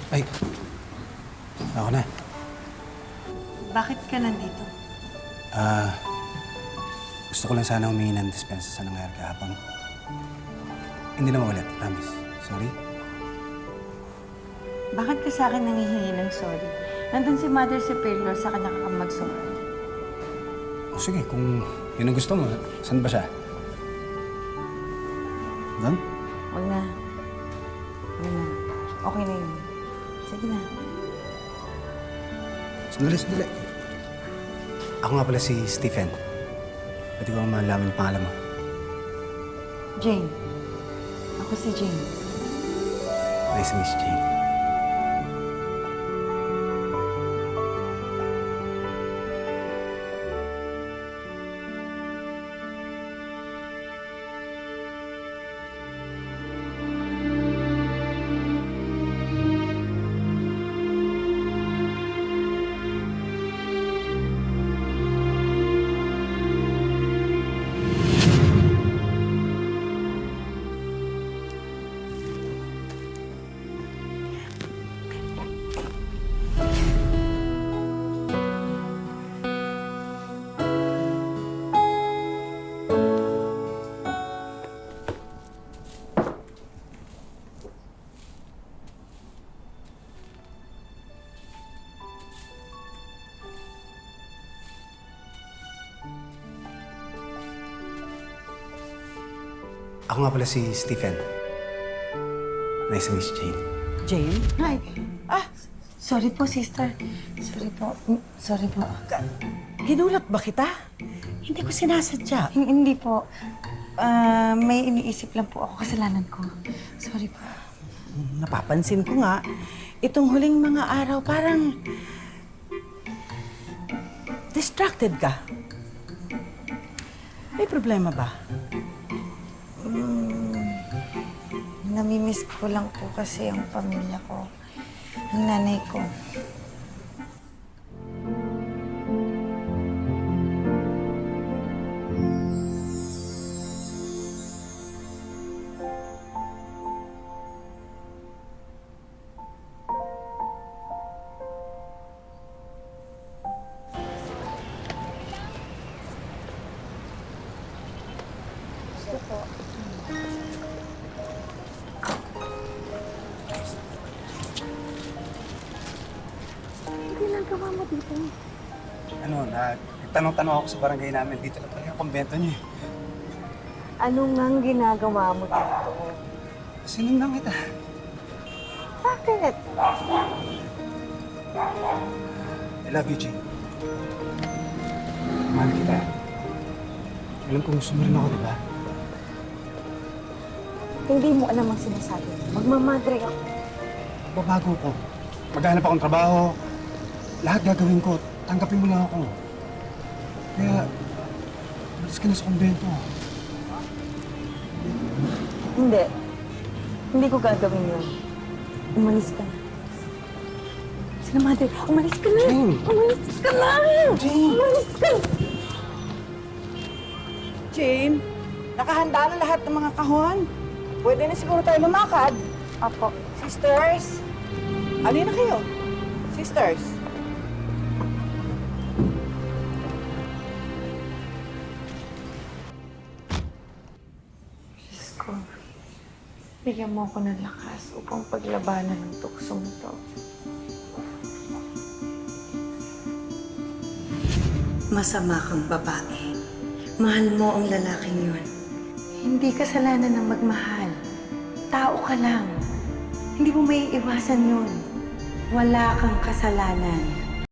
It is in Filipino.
Ay, ako na. Bakit ka nandito? Gusto ko lang sana humingi ng dispensa sa nangyari kahapon. Hindi na maulit, promise. Sorry. Bakit ka sa akin nangihingi ng sorry? Nandun si Mother Superior, sa kanya ka mag-sorry. O sige, kung yun ang gusto mo, saan ba siya? Doon? Huwag na. Huwag na. Okay na yun. Sige na. Sandali. Ako nga pala si Stephen. Pwede ko malaman yung pangalan mo. Jane. Ako si Jane. Nice to meet you, Jane. Ako nga pala si Stephen. Nice to meet you, Jane. Jane? Hi. Sorry po, sister. Sorry po. Sorry po. Ginulat ba kita? Hindi ko sinasadya. Hindi po. May iniisip lang po ako. Kasalanan ko. Sorry po. Napapansin ko nga, itong huling mga araw parang distracted ka. May problema ba? Namimiss ko lang po kasi ang pamilya ko. Ang nanay ko. Ginagawa mo dito? Tanong-tanong ako sa barangay namin. Dito na pala yung kumbento niyo eh. Ano ngang ginagawa mo dito? Sinundan kita. Bakit? I love you, Jane. Mahal kita. Alam kong gusto mo rin ako, di ba? Hindi mo alam ang sinasabi. Magmamadre ako. Babago ko. Maghanap akong trabaho. Lahat gagawin ko. Tanggapin mo lang ako. Kaya, malis ka na sa kumbento. Hindi. Hindi ko gagawin yun. Umalis ka na. Sige, Mother. Umalis ka na! Jane! Umalis ka na! Jane! Umalis ka na! Jane, nakahanda na lahat ng mga kahon. Pwede na siguro tayo lumakad. Apo. Sisters, alin na kayo? Sisters. Diyos ko. Bigyan mo ako ng lakas upang paglabanan ng tuksong ito. Masama kang babae. Mahal mo ang lalaking yun. Hindi kasalanan ng magmahal. Tao ka lang. Hindi mo may iwasan yun. Wala kang kasalanan.